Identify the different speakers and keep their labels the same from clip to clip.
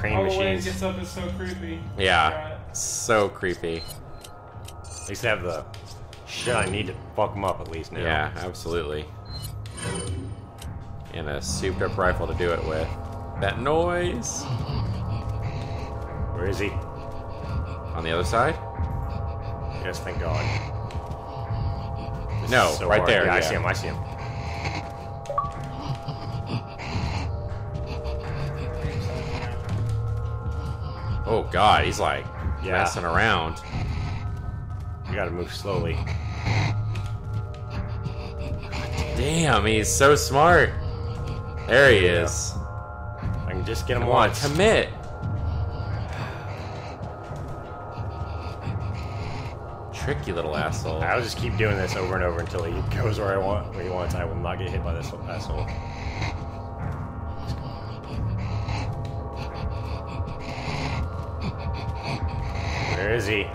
Speaker 1: crane
Speaker 2: All the way it
Speaker 1: machines.
Speaker 2: gets up is so creepy.
Speaker 3: Yeah, so creepy.
Speaker 1: At least I have the shit I need to fuck them up at least now.
Speaker 3: Yeah, absolutely. And a souped up rifle to do it with. That noise!
Speaker 1: Where is he?
Speaker 3: On the other side?
Speaker 1: Yes, thank God. This
Speaker 3: No,
Speaker 1: is so
Speaker 3: right
Speaker 1: hard.
Speaker 3: there.
Speaker 1: Yeah,
Speaker 3: Yeah.
Speaker 1: I see him. I see him.
Speaker 3: Oh God, he's like
Speaker 1: Yeah.
Speaker 3: messing around.
Speaker 1: You gotta move slowly.
Speaker 3: Damn, he's so smart. There he is.
Speaker 1: I can just get him
Speaker 3: Come on,
Speaker 1: once.
Speaker 3: commit. Tricky little asshole.
Speaker 1: I'll just keep doing this over and over until he goes where he wants. I will not get hit by this asshole. Where is he?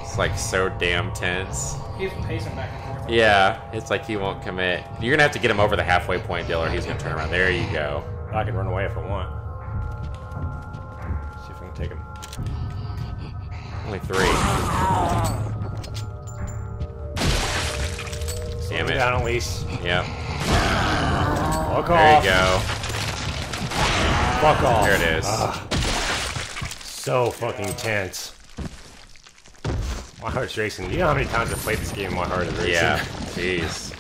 Speaker 3: It's like so damn tense.
Speaker 2: He's pacing back and forth.
Speaker 3: Yeah, it's like he won't commit. You're gonna have to get him over the halfway point, Dill, or he's gonna turn around. There you go.
Speaker 1: I can run away if I want. See if I can take him.
Speaker 3: Only 3. Damn it.
Speaker 1: Down at least.
Speaker 3: Yep.
Speaker 1: Fuck
Speaker 3: There
Speaker 1: off.
Speaker 3: you go.
Speaker 1: Fuck off.
Speaker 3: There it is.
Speaker 1: So fucking tense. My heart's racing. You know how many times I've played this game? My heart is racing.
Speaker 3: Yeah. Jeez.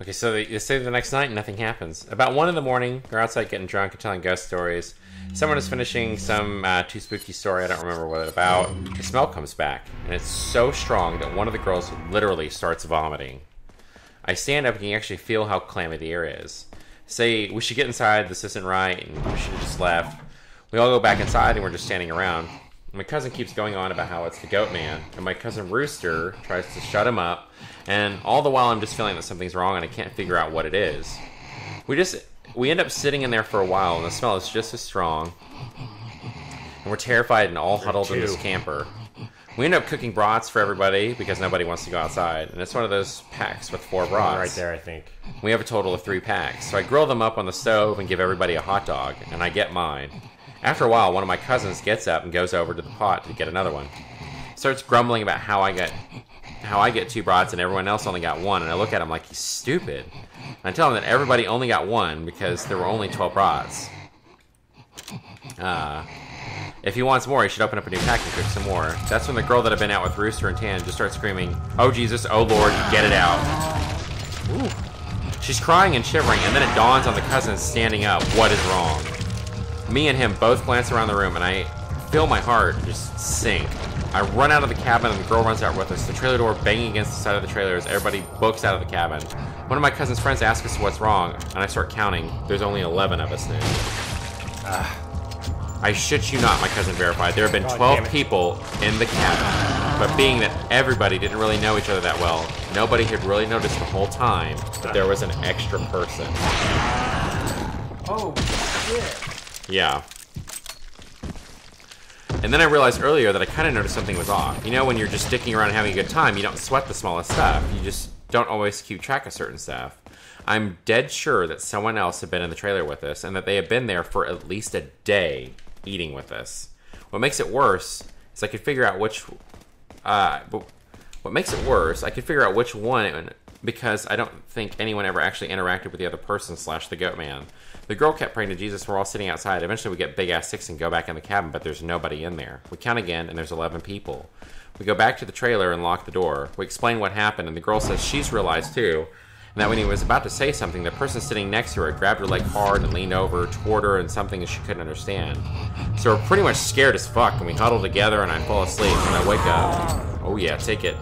Speaker 3: Okay, so they stay the next night and nothing happens. About 1 in the morning, they're outside getting drunk and telling ghost stories. Someone is finishing some too spooky story. I don't remember what it's about. The smell comes back, and it's so strong that one of the girls literally starts vomiting. I stand up and you can actually feel how clammy the air is. Say, we should get inside, this isn't right, and we should have just left. We all go back inside and we're just standing around. My cousin keeps going on about how it's the goat man, and my cousin Rooster tries to shut him up, and all the while I'm just feeling that something's wrong and I can't figure out what it is. We end up sitting in there for a while, and the smell is just as strong, and we're terrified and all huddled in this camper. We end up cooking brats for everybody because nobody wants to go outside, and it's one of those packs with 4 brats.
Speaker 1: Right there, I think.
Speaker 3: We have a total of 3 packs, so I grill them up on the stove and give everybody a hot dog, and I get mine. After a while, one of my cousins gets up and goes over to the pot to get another one. Starts grumbling about how I get 2 brats and everyone else only got 1, and I look at him like he's stupid. And I tell him that everybody only got 1 because there were only 12 brats. If he wants more, he should open up a new pack and cook some more. That's when the girl that had been out with Rooster and Tan just starts screaming, "Oh Jesus, oh Lord, get it out." Ooh. She's crying and shivering, and then it dawns on the cousin standing up, what is wrong? Me and him both glance around the room, and I feel my heart just sink. I run out of the cabin, and the girl runs out with us. The trailer door banging against the side of the trailer as everybody books out of the cabin. One of my cousin's friends asks us what's wrong, and I start counting. There's only 11 of us now. I shit you not, my cousin verified. There have been 12 people in the cabin. But being that everybody didn't really know each other that well, nobody had really noticed the whole time that there was an extra person.
Speaker 2: Oh, shit.
Speaker 3: Yeah. And then I realized earlier that I kind of noticed something was off. You know, when you're just dicking around and having a good time, you don't sweat the smallest stuff. You just don't always keep track of certain stuff. I'm dead sure that someone else had been in the trailer with us, and that they had been there for at least a day eating with us. What makes it worse is I could figure out which... what makes it worse, I could figure out which one, because I don't think anyone ever actually interacted with the other person / the goat man. The girl kept praying to Jesus. We're all sitting outside. Eventually we get big-ass sticks and go back in the cabin, but there's nobody in there. We count again, and there's 11 people. We go back to the trailer and lock the door. We explain what happened, and the girl says she's realized too, and that when he was about to say something, the person sitting next to her grabbed her leg hard and leaned over toward her and something that she couldn't understand. So we're pretty much scared as fuck, and we huddle together, and I fall asleep, and I wake up. Oh yeah, take it.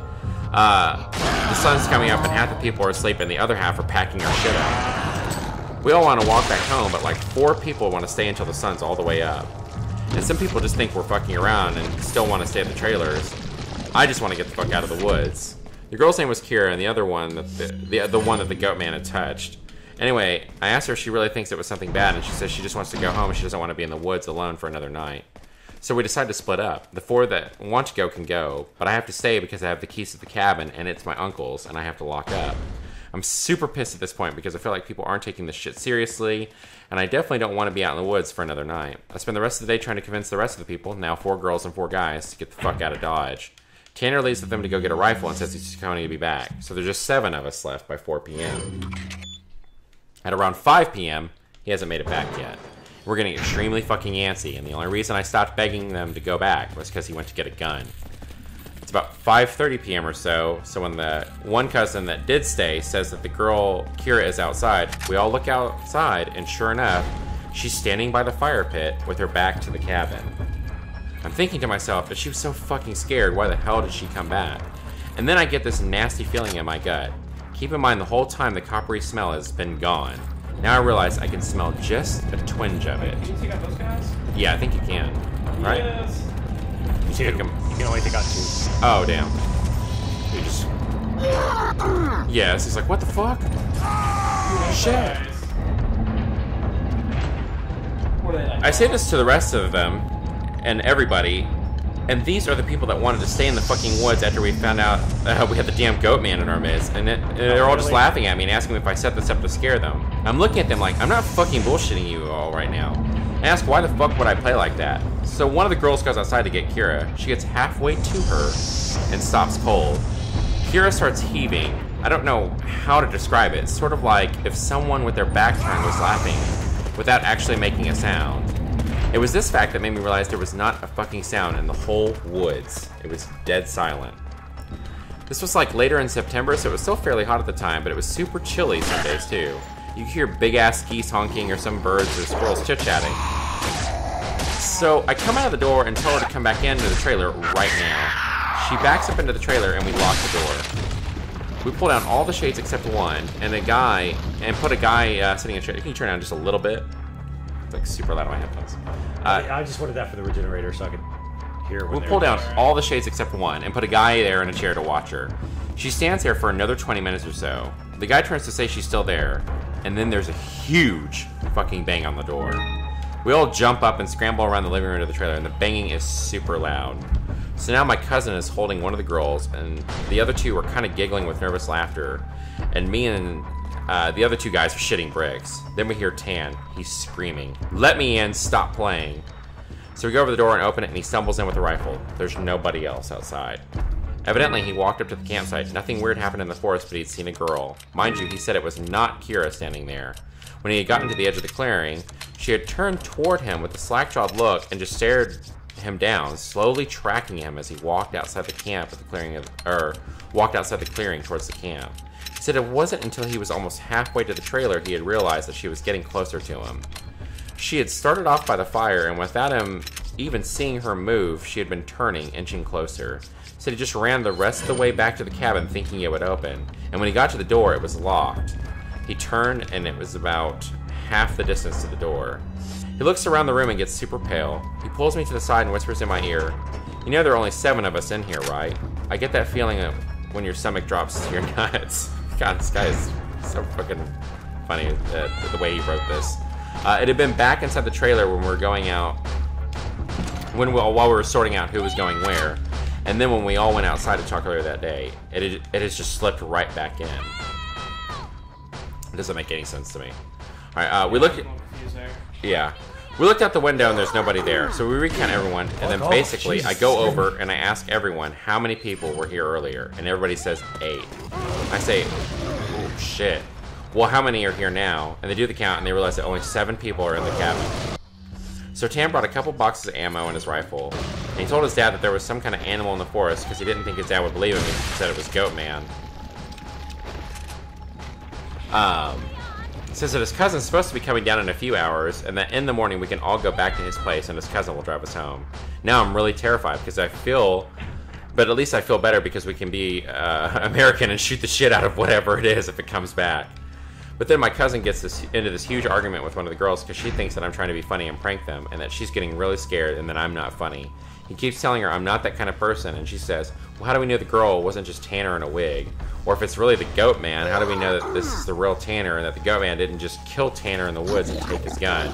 Speaker 3: The sun's coming up, and half the people are asleep, and the other half are packing our shit up. We all want to walk back home, but like 4 people want to stay until the sun's all the way up. And some people just think we're fucking around and still want to stay at the trailers. I just want to get the fuck out of the woods. The girl's name was Kira, and the other one, the one that the goat man had touched. Anyway, I asked her if she really thinks it was something bad, and she says she just wants to go home and she doesn't want to be in the woods alone for another night. So we decide to split up. The 4 that want to go can go, but I have to stay because I have the keys to the cabin, and it's my uncle's, and I have to lock up. I'm super pissed at this point because I feel like people aren't taking this shit seriously, and I definitely don't want to be out in the woods for another night. I spend the rest of the day trying to convince the rest of the people, now 4 girls and 4 guys, to get the fuck out of Dodge. Tanner leaves with them to go get a rifle and says he's going to be back. So there's just 7 of us left by 4 p.m. At around 5 p.m., he hasn't made it back yet. We're getting extremely fucking antsy, and the only reason I stopped begging them to go back was because he went to get a gun. It's about 5:30 p.m. or so when the one cousin that did stay says that the girl, Kira, is outside, we all look outside, and sure enough, she's standing by the fire pit with her back to the cabin. I'm thinking to myself, if she was so fucking scared, why the hell did she come back? And then I get this nasty feeling in my gut. Keep in mind, the whole time the coppery smell has been gone. Now I realize I can smell just a twinge of it.
Speaker 2: Can you take out those guys?
Speaker 3: Yeah, I think you can. Right?
Speaker 2: Yes.
Speaker 1: You can only take out 2.
Speaker 3: Oh, damn.
Speaker 1: You just...
Speaker 3: Yes, he's like, what the fuck? Shit.
Speaker 2: What are they like?
Speaker 3: I say this to the rest of them and everybody, and these are the people that wanted to stay in the fucking woods after we found out we had the damn goat man in our midst, and they're all just laughing at me and asking me if I set this up to scare them. I'm looking at them like, I'm not fucking bullshitting you all right now. I ask, why the fuck would I play like that? So one of the girls goes outside to get Kira. She gets halfway to her and stops cold. Kira starts heaving. I don't know how to describe it. It's sort of like if someone with their back turned was laughing without actually making a sound. It was this fact that made me realize there was not a fucking sound in the whole woods. It was dead silent. This was like later in September, so it was still fairly hot at the time, but it was super chilly some days too. You could hear big-ass geese honking or some birds or squirrels chit-chatting. So I come out of the door and tell her to come back into the trailer right now. She backs up into the trailer and we lock the door. We pull down all the shades except one, and put a guy sitting in a chair. Can you turn down just a little bit? It's like super loud on my headphones.
Speaker 1: I just wanted that for the Regenerator so I could hear when
Speaker 3: we'll pull down all the shades except one and put a guy there in a chair to watch her. She stands there for another 20 minutes or so. The guy turns to say she's still there, and then there's a huge fucking bang on the door. We all jump up and scramble around the living room to the trailer, and the banging is super loud. So now my cousin is holding one of the girls, and the other 2 are kind of giggling with nervous laughter, and me and the other 2 guys are shitting bricks. Then we hear Tan. He's screaming, "Let me in, stop playing." So we go over the door and open it, and he stumbles in with a rifle. There's nobody else outside. Evidently, he walked up to the campsite. Nothing weird happened in the forest, but he'd seen a girl. Mind you, he said it was not Kira standing there. When he had gotten to the edge of the clearing, she had turned toward him with a slack-jawed look and just stared him down, slowly tracking him as he walked outside the camp at the clearing walked outside the clearing towards the camp. He said it wasn't until he was almost halfway to the trailer he had realized that she was getting closer to him. She had started off by the fire, and without him even seeing her move, she had been turning, inching closer. He said he just ran the rest of the way back to the cabin thinking it would open, and when he got to the door, it was locked. He turned, and it was about half the distance to the door. He looks around the room and gets super pale. He pulls me to the side and whispers in my ear, "You know there are only 7 of us in here, right?" I get that feeling of when your stomach drops to your nuts. God, this guy is so fucking funny, the way he wrote this. It had been back inside the trailer when we were going out, while we were sorting out who was going where, and then when we all went outside to talk earlier that day, it has just slipped right back in. It doesn't make any sense to me. All right, we looked. Yeah, we looked out the window and there's nobody there, so we recount everyone, and then basically I go over and I ask everyone how many people were here earlier, and everybody says 8. I say, "Oh shit. Well, how many are here now?" And they do the count and they realize that only 7 people are in the cabin. So Tam brought a couple boxes of ammo and his rifle, and he told his dad that there was some kind of animal in the forest because he didn't think his dad would believe him if he said it was Goat Man. Says that his cousin's supposed to be coming down in a few hours, and that in the morning we can all go back to his place and his cousin will drive us home. Now I'm really terrified because but at least I feel better because we can be American and shoot the shit out of whatever it is if it comes back. But then my cousin gets into this huge argument with one of the girls because she thinks that I'm trying to be funny and prank them, and that she's getting really scared and that I'm not funny. He keeps telling her I'm not that kind of person, and she says, "Well, how do we know the girl wasn't just Tanner in a wig? Or if it's really the Goat Man, how do we know that this is the real Tanner and that the Goat Man didn't just kill Tanner in the woods and take his gun?"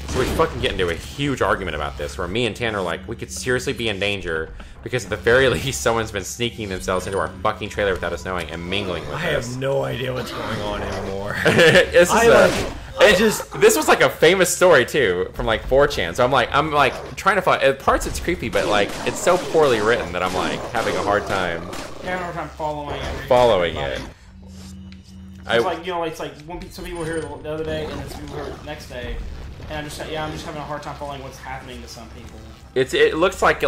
Speaker 3: So we fucking get into a huge argument about this, where me and Tan are like, we could seriously be in danger because at the very least someone's been sneaking themselves into our fucking trailer without us knowing and mingling with us.
Speaker 1: I have no idea what's going on anymore.
Speaker 3: This was like a famous story too from like 4chan. So I'm like trying to find at parts it's creepy, but like it's so poorly written that I'm like having a hard time.
Speaker 2: Yeah, I have a hard time
Speaker 3: following it.
Speaker 2: It's like, you know, it's like some people were here the other day and then some people were here the next day, and I'm just having a hard time following what's happening to some people.
Speaker 3: It looks like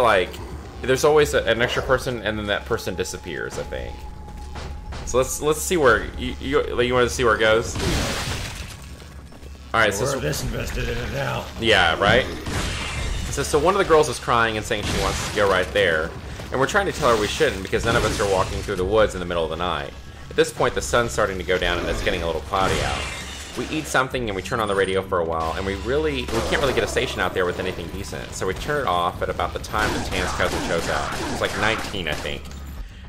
Speaker 3: there's always an extra person and then that person disappears, I think. So let's see where you want to see where it goes. All right, so
Speaker 1: we're this invested in it now.
Speaker 3: Yeah, right. So one of the girls is crying and saying she wants to go right there, and we're trying to tell her we shouldn't because none of us are walking through the woods in the middle of the night. At this point, the sun's starting to go down and it's getting a little cloudy out. We eat something and we turn on the radio for a while, and we can't really get a station out there with anything decent. So we turn it off at about the time that Tan's cousin shows up. It's like 19, I think.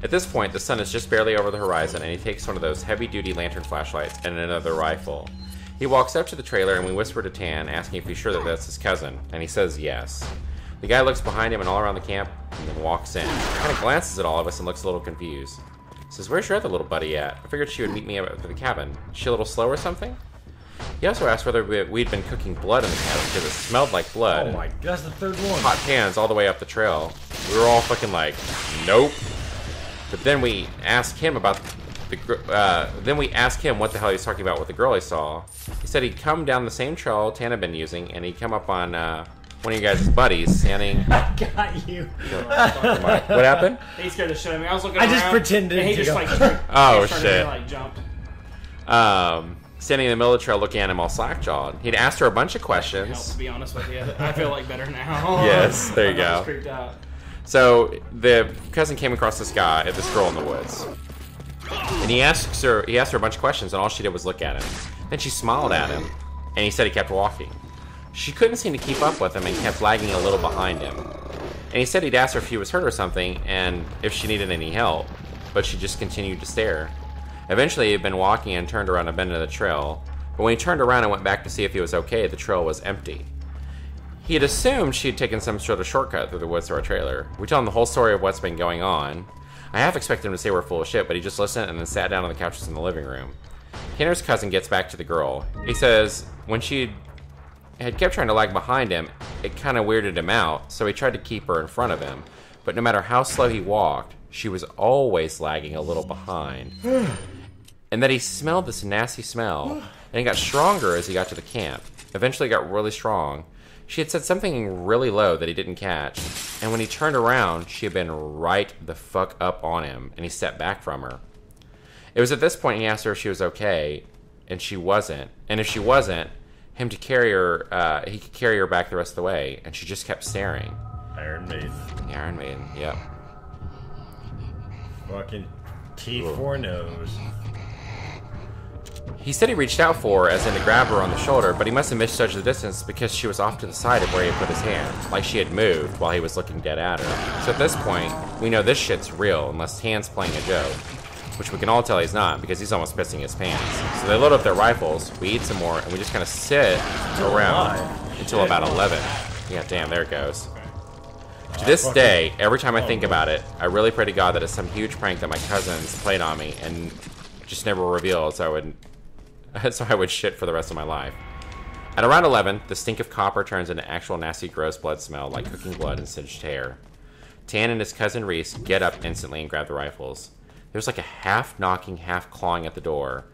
Speaker 3: At this point, the sun is just barely over the horizon, and he takes one of those heavy-duty lantern flashlights and another rifle. He walks up to the trailer, and we whisper to Tan, asking if he's sure that that's his cousin, and he says yes. The guy looks behind him and all around the camp, and then walks in. He kind of glances at all of us and looks a little confused. He says, "Where's your other little buddy at? I figured she would meet me up at the cabin. Is she a little slow or something?" He also asked whether we'd been cooking blood in the cabin because it smelled like blood.
Speaker 1: Oh my, that's the third one.
Speaker 3: Hot pans all the way up the trail. We were all fucking like, nope. But then we asked him about what the hell he was talking about with the girl he saw. He said he'd come down the same trail Tan had been using, and he'd come up on one of you guys' buddies standing.
Speaker 1: I got you.
Speaker 3: What happened?
Speaker 2: He scared the shit out of me. I was looking
Speaker 1: I
Speaker 2: around,
Speaker 1: just pretended
Speaker 2: and he
Speaker 1: to
Speaker 2: just
Speaker 1: go.
Speaker 2: like
Speaker 3: Oh,
Speaker 2: he
Speaker 3: shit.
Speaker 2: like jumped.
Speaker 3: Standing in the middle of the trail looking at him all slack-jawed. He'd asked her a bunch of
Speaker 2: Help,
Speaker 3: questions.
Speaker 2: to be honest with you, I feel like better now.
Speaker 3: Yes, there you
Speaker 2: I
Speaker 3: go.
Speaker 2: was creeped out.
Speaker 3: So the cousin came across this girl in the woods, and he asked her a bunch of questions, and all she did was look at him. Then she smiled at him, and he said he kept walking. She couldn't seem to keep up with him and kept lagging a little behind him. And he said he'd asked her if he was hurt or something, and if she needed any help, but she just continued to stare. Eventually, he had been walking and turned around a bend of the trail, but when he turned around and went back to see if he was okay, the trail was empty. He had assumed she had taken some sort of shortcut through the woods to our trailer. We tell him the whole story of what's been going on. I half expected him to say we're full of shit, but he just listened and then sat down on the couches in the living room. Tanner's cousin gets back to the girl. He says when she had kept trying to lag behind him, it kind of weirded him out, so he tried to keep her in front of him. But no matter how slow he walked, she was always lagging a little behind. And that he smelled this nasty smell, and it got stronger as he got to the camp. Eventually it got really strong. She had said something really low that he didn't catch, and when he turned around, she had been right the fuck up on him, and he stepped back from her. It was at this point he asked her if she was okay, and she wasn't. And if she wasn't, he could carry her back the rest of the way, and she just kept staring.
Speaker 1: Iron Maiden.
Speaker 3: The Iron Maiden, yep.
Speaker 1: Fucking T4 nose.
Speaker 3: He said he reached out for her, as in to grab her on the shoulder, but he must have misjudged the distance because she was off to the side of where he had put his hand, like she had moved while he was looking dead at her. So at this point, we know this shit's real, unless Tan's playing a joke. Which we can all tell he's not, because he's almost pissing his pants. So they load up their rifles, we eat some more, and we just kind of sit around until about 11. Yeah, damn, there it goes. To this day, every time I think about it, I really pray to God that it's some huge prank that my cousins played on me and just never revealed, so I would shit for the rest of my life. At around 11, the stink of copper turns into actual nasty gross blood smell like cooking blood and singed hair. Tan and his cousin Reese get up instantly and grab the rifles. There's like a half knocking, half clawing at the door.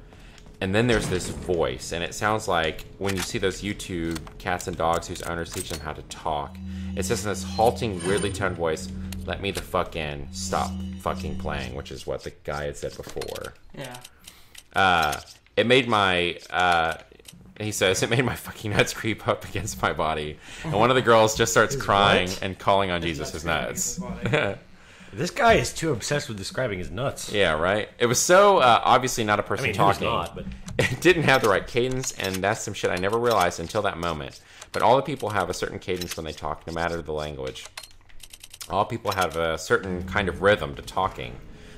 Speaker 3: And then there's this voice, and it sounds like when you see those YouTube cats and dogs whose owners teach them how to talk. It says in this halting, weirdly toned voice, "Let me the fuck in. Stop fucking playing," which is what the guy had said before.
Speaker 2: Yeah.
Speaker 3: It made my, he says, it made my fucking nuts creep up against my body. And one of the girls just starts crying and calling on Jesus' nuts.
Speaker 1: This guy is too obsessed with describing his nuts.
Speaker 3: Yeah, right? It was so obviously not a person talking.
Speaker 1: Not, but...
Speaker 3: It didn't have the right cadence, and that's some shit I never realized until that moment. But all the people have a certain cadence when they talk, no matter the language. All people have a certain kind of rhythm to talking.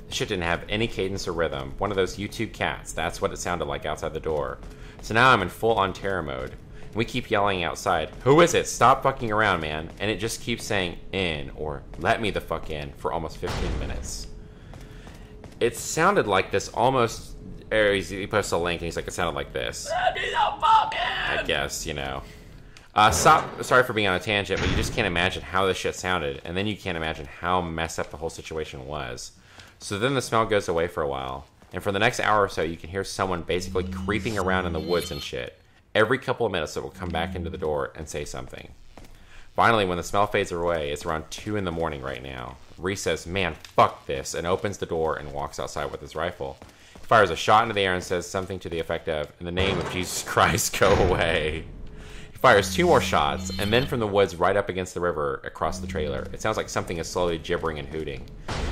Speaker 3: The shit didn't have any cadence or rhythm. One of those YouTube cats, that's what it sounded like outside the door. So now I'm in full-on terror mode. We keep yelling outside, "Who is it? Stop fucking around, man." And it just keeps saying in or let me the fuck in for almost 15 minutes. It sounded like this almost. He posts a link and he's like, it sounded like this. Let me the fuck in! I guess, you know. Sorry for being on a tangent, but you just can't imagine how this shit sounded. And then you can't imagine how messed up the whole situation was. So then the smell goes away for a while. And for the next hour or so, you can hear someone basically creeping around in the woods and shit. Every couple of minutes, it will come back into the door and say something. Finally, when the smell fades away, it's around 2 in the morning right now. Reese says, "Man, fuck this," and opens the door and walks outside with his rifle. He fires a shot into the air and says something to the effect of, "In the name of Jesus Christ, go away." He fires 2 more shots, and then from the woods right up against the river across the trailer, it sounds like something is slowly gibbering and hooting.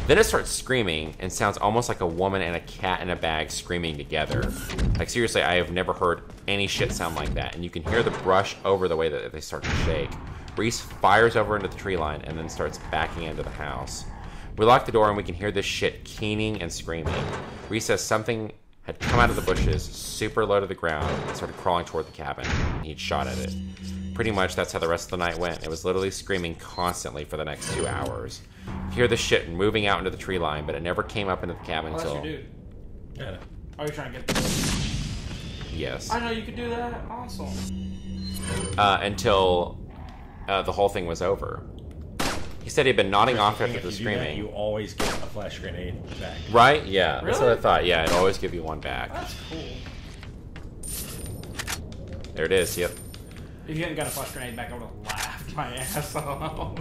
Speaker 3: Then it starts screaming and sounds almost like a woman and a cat in a bag screaming together. Like, seriously, I have never heard any shit sound like that, and you can hear the brush over the way that they start to shake. Reese fires over into the tree line and then starts backing into the house. We lock the door and we can hear this shit keening and screaming. Reese says something had come out of the bushes, super low to the ground, and started crawling toward the cabin. He'd shot at it. Pretty much that's how the rest of the night went. It was literally screaming constantly for the next 2 hours. You hear the shit moving out into the tree line, but it never came up into the cabin until...
Speaker 2: That's your dude.
Speaker 1: Yeah.
Speaker 2: Are you trying to get this?
Speaker 3: Yes.
Speaker 2: I know you could do that. Awesome.
Speaker 3: Until the whole thing was over. He said he'd been nodding off after the screaming.
Speaker 1: You always get a flash grenade back.
Speaker 3: Right? Yeah.
Speaker 2: Really?
Speaker 3: That's what I thought. Yeah, it'd always give you one back.
Speaker 2: That's cool.
Speaker 3: There it is. Yep.
Speaker 2: If you hadn't got a flash grenade back, I would have laughed my ass off.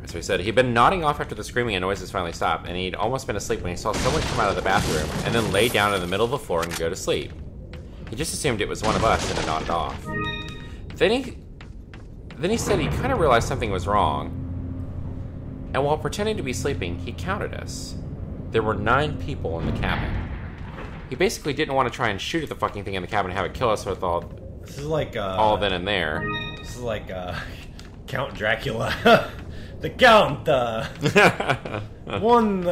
Speaker 3: So he said he'd been nodding off after the screaming and noises finally stopped, and he'd almost been asleep when he saw someone come out of the bathroom and then lay down in the middle of the floor and go to sleep. He just assumed it was one of us and had nodded off. Then he said he kind of realized something was wrong, and while pretending to be sleeping, he counted us. There were 9 people in the cabin. He basically didn't want to try and shoot at the fucking thing in the cabin and have it kill us with all.
Speaker 1: This is like
Speaker 3: all then and there.
Speaker 1: This is like Count Dracula. The Count. 1,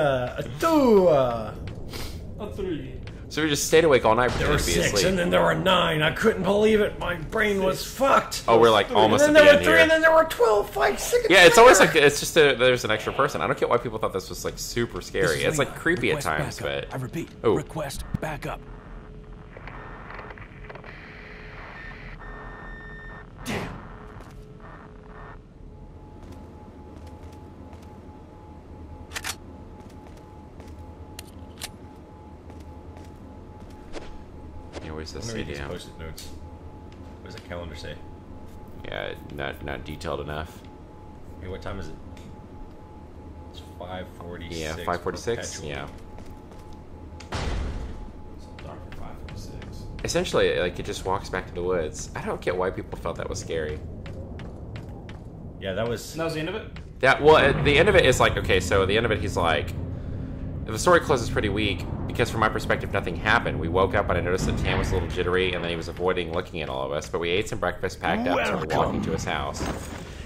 Speaker 1: 2,
Speaker 2: 3.
Speaker 3: So we just stayed awake all night
Speaker 1: There were
Speaker 3: pretending to be
Speaker 1: 6,
Speaker 3: asleep.
Speaker 1: and then there were 9. I couldn't believe it. My brain was fucked.
Speaker 3: Oh, we're like almost
Speaker 1: and
Speaker 3: at
Speaker 1: then
Speaker 3: the
Speaker 1: there were
Speaker 3: end
Speaker 1: 3,
Speaker 3: here.
Speaker 1: and then there were 12. Like,
Speaker 3: Yeah, it's always like it's just there's an extra person. I don't get why people thought this was like super scary. It's like creepy at times, but
Speaker 4: I repeat,
Speaker 3: oh.
Speaker 4: request backup. Damn.
Speaker 3: You always
Speaker 1: I'm
Speaker 3: just
Speaker 1: gonna
Speaker 3: say
Speaker 1: read these
Speaker 3: down.
Speaker 1: post-it notes. What does that calendar say?
Speaker 3: Yeah, not detailed enough.
Speaker 1: Hey, what time is it? It's 5:46.
Speaker 3: Yeah, 5:46. Yeah.
Speaker 2: It's dark at 5:46.
Speaker 3: Essentially, like it just walks back to the woods. I don't get why people felt that was scary.
Speaker 1: Yeah, that was.
Speaker 2: And that was the end of it?
Speaker 3: Well, at the end of it is like, okay, so at the end of it, he's like, the story closes pretty weak because from my perspective, nothing happened. We woke up and I noticed that Tam was a little jittery and then he was avoiding looking at all of us, but we ate some breakfast, packed up, and started walking to his house.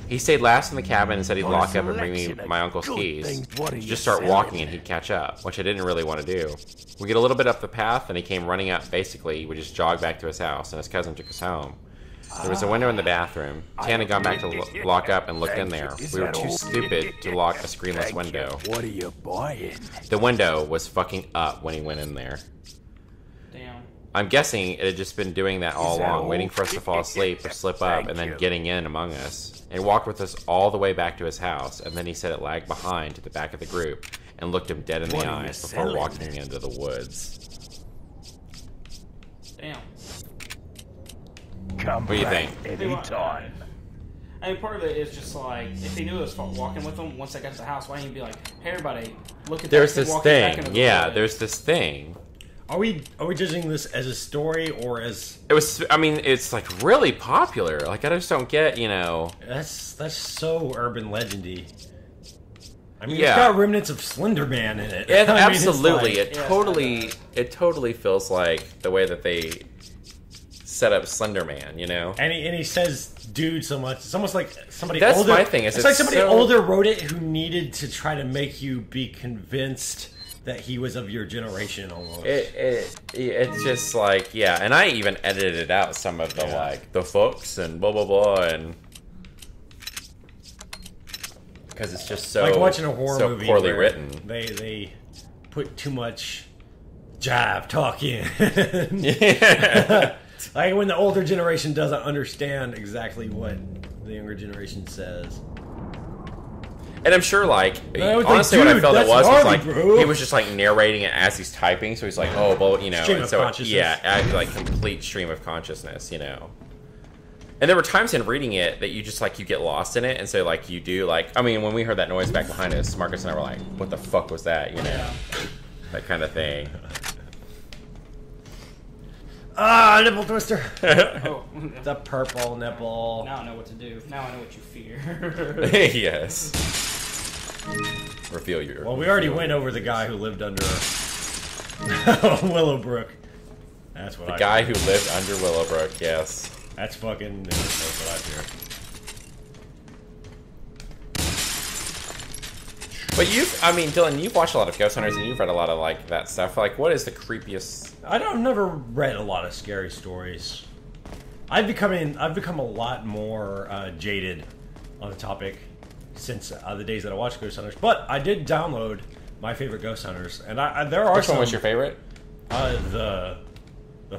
Speaker 3: He stayed last in the cabin and said he'd lock up and bring me my uncle's keys. Just start walking and he'd catch up, which I didn't really want to do. We get a little bit up the path and he came running up. Basically, we just jogged back to his house and his cousin took us home. There was a window in the bathroom. Tan had gone back to lock up and looked in there. We were too stupid to lock a screenless window.
Speaker 4: What are you buying?
Speaker 3: The window was fucking up when he went in there.
Speaker 2: Damn.
Speaker 3: I'm guessing it had just been doing that all along, waiting for us to fall asleep or slip up and then getting in among us. And walked with us all the way back to his house, and then he said it lagged behind to the back of the group and looked him dead in the eyes before walking into the woods.
Speaker 2: Damn.
Speaker 3: What do you think?
Speaker 4: Anytime.
Speaker 2: I mean, part of it is just like, if he knew it was walking with them, once they got to the house, why didn't he be like, hey, everybody, look at
Speaker 3: There's
Speaker 2: that kid
Speaker 3: this
Speaker 2: walking back
Speaker 3: thing.
Speaker 2: into the
Speaker 3: Yeah,
Speaker 2: woods."
Speaker 3: there's this thing.
Speaker 1: Are we judging this as a story or as?
Speaker 3: It was. I mean, it's like really popular. Like I just don't get. You know.
Speaker 1: That's so urban legendy. I mean,
Speaker 3: Yeah.
Speaker 1: it's got remnants of Slender Man in it.
Speaker 3: It,
Speaker 1: I mean, it's
Speaker 3: absolutely.
Speaker 1: like-
Speaker 3: It totally feels like the way that they set up Slender Man. You know.
Speaker 1: And he says "dude" so much. It's almost like somebody
Speaker 3: That's
Speaker 1: older.
Speaker 3: my thing, is
Speaker 1: It's like
Speaker 3: it's
Speaker 1: somebody
Speaker 3: so-
Speaker 1: older wrote it who needed to try to make you be convinced
Speaker 5: that he was of your generation almost.
Speaker 3: It's just like, yeah, and I even edited out some of the like the fucks and blah blah blah, and because it's just so
Speaker 5: like watching a horror
Speaker 3: so
Speaker 5: movie
Speaker 3: poorly
Speaker 5: where
Speaker 3: written.
Speaker 5: They put too much jive talk in.
Speaker 3: Yeah.
Speaker 5: Like when the older generation doesn't understand exactly what the younger generation says.
Speaker 3: And I'm sure, like,
Speaker 5: I was
Speaker 3: honestly,
Speaker 5: like,
Speaker 3: what I
Speaker 5: dude,
Speaker 3: felt it
Speaker 5: that's
Speaker 3: was
Speaker 5: gnarly,
Speaker 3: like
Speaker 5: bro.
Speaker 3: he was just like narrating it as he's typing, so he's like, oh, well, you know,
Speaker 5: Stream
Speaker 3: and
Speaker 5: of
Speaker 3: so
Speaker 5: consciousness.
Speaker 3: yeah, like complete stream of consciousness, you know. And there were times in reading it that you just like you get lost in it, and so like you do like, I mean, when we heard that noise back behind us, Marcus and I were like, what the fuck was that, you know, that kind of thing.
Speaker 5: Ah, nipple twister.
Speaker 2: Oh,
Speaker 5: The purple nipple.
Speaker 2: now I know what to do. Now I know what you fear.
Speaker 3: Yes. Reveal your.
Speaker 5: Well, we already went over the guy who lived under Willowbrook. That's what
Speaker 3: The guy who lived under Willowbrook, yes.
Speaker 5: That's fucking. That's what I fear.
Speaker 3: But I mean, Dylan, you've watched a lot of Ghost Hunters and you've read a lot of like that stuff. Like, what is the creepiest?
Speaker 5: I've never read a lot of scary stories. I've become a lot more jaded on the topic since the days that I watched Ghost Hunters. But I did download my favorite Ghost Hunters, and there are
Speaker 3: Which
Speaker 5: some.
Speaker 3: one was your favorite?
Speaker 5: The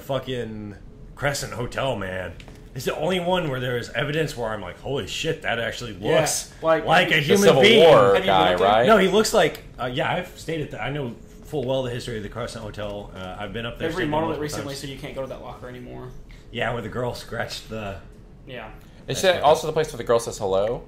Speaker 5: fucking Crescent Hotel, man. It's the only one where there's evidence where I'm like, holy shit, that actually looks like a
Speaker 3: The
Speaker 5: human
Speaker 3: Civil
Speaker 5: being.
Speaker 3: War
Speaker 2: Have you
Speaker 3: guy,
Speaker 2: looked at it?
Speaker 3: right?
Speaker 5: No, he looks like. Yeah, I've stayed at that. I know full well the history of the Crescent Hotel. I've been up there.
Speaker 2: They've
Speaker 5: stayed there
Speaker 2: remodeled it
Speaker 5: multiple
Speaker 2: recently,
Speaker 5: times.
Speaker 2: so you can't go to that locker anymore.
Speaker 5: Yeah, where the girl scratched the.
Speaker 2: Yeah.
Speaker 3: Is that also the place where the girl says hello?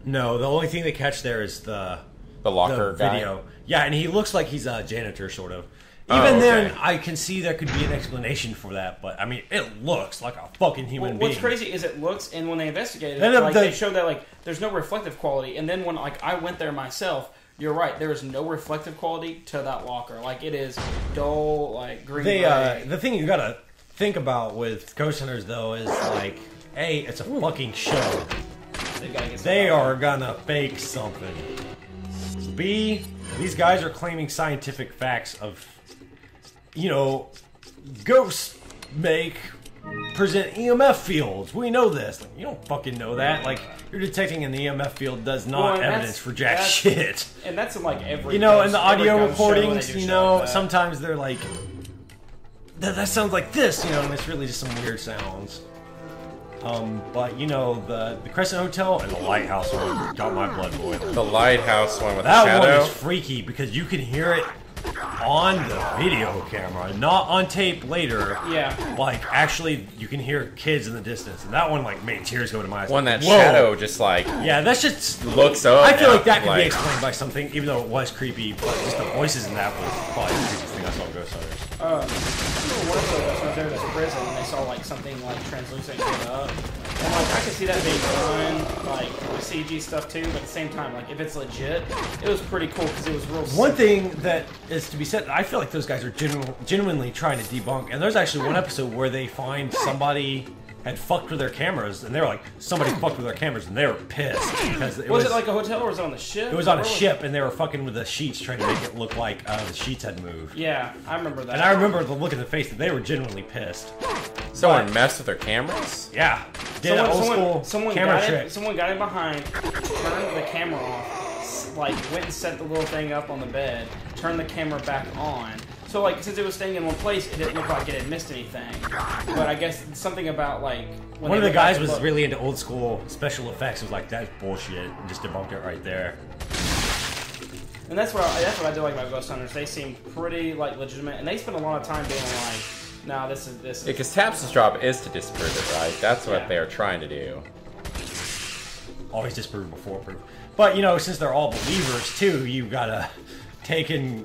Speaker 5: No, the only thing they catch there is the
Speaker 3: locker guy?
Speaker 5: video. Yeah, and he looks like he's a janitor, sort of.
Speaker 3: Oh,
Speaker 5: Even
Speaker 3: okay.
Speaker 5: then, I can see there could be an explanation for that, but I mean, it looks like a fucking human being.
Speaker 2: What's crazy is it looks, and when they investigated
Speaker 5: And
Speaker 2: it,
Speaker 5: the-
Speaker 2: they showed that like there's no reflective quality. And then when like I went there myself, you're right, there is no reflective quality to that locker. Like it is dull, like green. gray.
Speaker 5: The thing you gotta think about with Ghost Hunters, though, is like, A, it's a fucking show.
Speaker 2: They've gotta get
Speaker 5: They
Speaker 2: some-
Speaker 5: are gonna fake something. B, these guys are claiming scientific facts of, ghosts present EMF fields. We know this. Like, you don't fucking know that. Like, you're detecting an EMF field does not
Speaker 2: Well, and
Speaker 5: evidence for jack
Speaker 2: that's-
Speaker 5: shit.
Speaker 2: And that's in like every.
Speaker 5: In
Speaker 2: ghost-
Speaker 5: the
Speaker 2: every
Speaker 5: audio
Speaker 2: ghost show when
Speaker 5: recordings,
Speaker 2: they do shit like that.
Speaker 5: sometimes they're like, that sounds like this, and it's really just some weird sounds. But the Crescent Hotel and the Lighthouse one got my blood boiling.
Speaker 3: The lighthouse one with
Speaker 5: That
Speaker 3: the
Speaker 5: one
Speaker 3: shadow.
Speaker 5: is freaky because you can hear it on the video camera, not on tape later.
Speaker 2: Yeah.
Speaker 5: Like, actually, you can hear kids in the distance. And that one, like, made tears go to my eyes.
Speaker 3: One that
Speaker 5: Whoa.
Speaker 3: shadow just like
Speaker 5: Yeah, that's just...
Speaker 3: looks up.
Speaker 5: I feel like that could
Speaker 3: like,
Speaker 5: be explained by something, even though it was creepy. But just the voices in that was probably the creepiest thing I saw in Ghost Hunters.
Speaker 2: One of those was there in this prison, and they saw like something like translucent get up, and like I could see that being done like with CG stuff too. But at the same time, like if it's legit, it was pretty cool because it was real.
Speaker 5: One
Speaker 2: simple.
Speaker 5: thing that is to be said, I feel like those guys are genuinely trying to debunk. And there's actually one episode where they find somebody had fucked with their cameras, and they were like, somebody fucked with their cameras, and they were pissed because
Speaker 2: Was it like a hotel or was it on the ship?
Speaker 5: it was on a
Speaker 2: Where
Speaker 5: ship, and they were fucking with the sheets, trying to make it look like the sheets had moved.
Speaker 2: Yeah, I remember that.
Speaker 5: And I remember the look in the face that they were genuinely pissed.
Speaker 3: someone messed with their cameras.
Speaker 5: Yeah, did an old school
Speaker 2: someone
Speaker 5: camera
Speaker 2: got
Speaker 5: trick.
Speaker 2: in, someone got in behind, turned the camera off, like went and set the little thing up on the bed, turned the camera back on. So like since it was staying in one place, it didn't look like it had missed anything. But I guess something about like when
Speaker 5: One of
Speaker 2: they
Speaker 5: the
Speaker 2: look
Speaker 5: guys
Speaker 2: back-
Speaker 5: was
Speaker 2: look-
Speaker 5: really into old school special effects. Was like, that's bullshit, and just debunked it right there.
Speaker 2: And that's what I do like about Ghost Hunters. They seem pretty like legitimate, and they spend a lot of time being like, "No, this is."
Speaker 3: Because Taps' job is to disprove it, right? That's what
Speaker 2: Yeah.
Speaker 3: they are trying to do.
Speaker 5: Always disprove before proof. But since they're all believers too, you gotta take it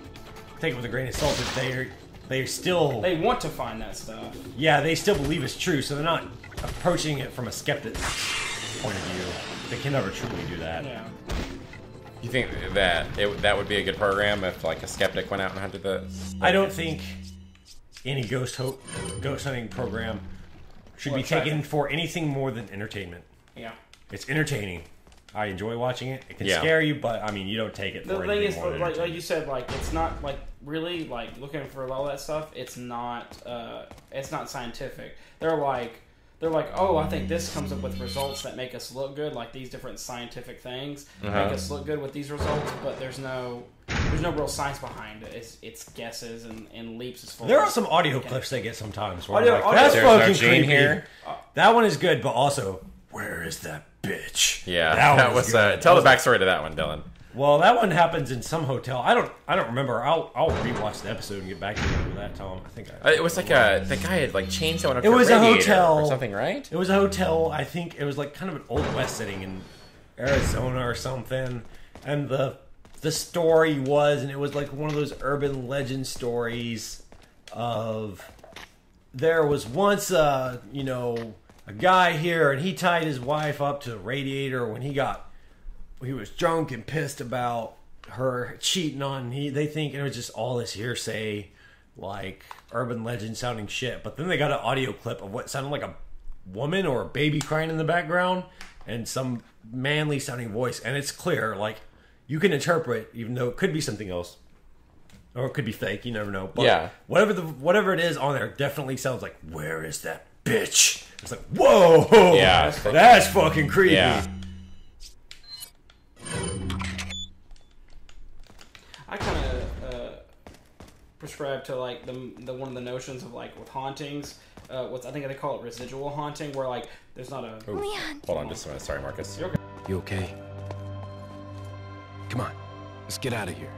Speaker 5: with a grain of salt that they're still
Speaker 2: They want to find that stuff.
Speaker 5: they still believe it's true, so they're not approaching it from a skeptic's point of view. They can never truly do that.
Speaker 2: Yeah.
Speaker 3: You think that that would be a good program if like a skeptic went out and hunted the?
Speaker 5: I don't think any ghost hunting program should
Speaker 2: Or
Speaker 5: be
Speaker 2: attract-
Speaker 5: taken for anything more than entertainment.
Speaker 2: Yeah.
Speaker 5: It's entertaining. I enjoy watching it. It can
Speaker 3: Yeah.
Speaker 5: scare you, but I mean, you don't take it
Speaker 2: The
Speaker 5: for
Speaker 2: thing
Speaker 5: anything
Speaker 2: is,
Speaker 5: more than
Speaker 2: like you said, like it's not like really like looking for all that stuff. It's not scientific. They're like, oh, I think this comes up with results that make us look good, like these different scientific things make us look good with these results, but there's no real science behind it. It's guesses and leaps as far.
Speaker 5: There
Speaker 2: as
Speaker 5: are some audio clips they get sometimes. Where
Speaker 2: Audio-
Speaker 5: I'm like,
Speaker 2: audio-
Speaker 5: that's
Speaker 3: There's no
Speaker 5: fucking
Speaker 3: Gene
Speaker 5: creepy.
Speaker 3: here.
Speaker 5: That one is good, but also, where is that bitch?
Speaker 3: Yeah,
Speaker 5: that
Speaker 3: that
Speaker 5: one
Speaker 3: was.
Speaker 5: is good.
Speaker 3: Tell
Speaker 5: That
Speaker 3: the
Speaker 5: was-
Speaker 3: backstory to that one, Dylan.
Speaker 5: Well, that one happens in some hotel. I don't remember. I'll rewatch the episode and get back to you with that, Tom. I think
Speaker 3: It was like the guy had like chained someone up
Speaker 5: It
Speaker 3: to
Speaker 5: was
Speaker 3: a
Speaker 5: a
Speaker 3: radiator
Speaker 5: hotel.
Speaker 3: or something, right?
Speaker 5: It was a hotel. I think it was like kind of an old west setting in Arizona or something. And the story was, and it was like one of those urban legend stories of there was once a guy here, and he tied his wife up to a radiator when he was drunk and pissed about her cheating on they think it was just all this hearsay, like urban legend sounding shit. But then they got an audio clip of what sounded like a woman or a baby crying in the background and some manly sounding voice, and it's clear, like you can interpret, even though it could be something else or it could be fake, you never know. But
Speaker 3: Yeah.
Speaker 5: whatever it is on there definitely sounds like, where is that bitch? It's like, whoa,
Speaker 3: Yeah.
Speaker 5: that's fucking creepy.
Speaker 3: Yeah.
Speaker 2: I kind of prescribe to like the one of the notions of like with hauntings. I think they call it residual haunting, where like there's not a.
Speaker 3: Ooh. Hold on just a minute. Sorry, Marcus.
Speaker 2: You're okay.
Speaker 4: You okay? Come on, let's get out of here.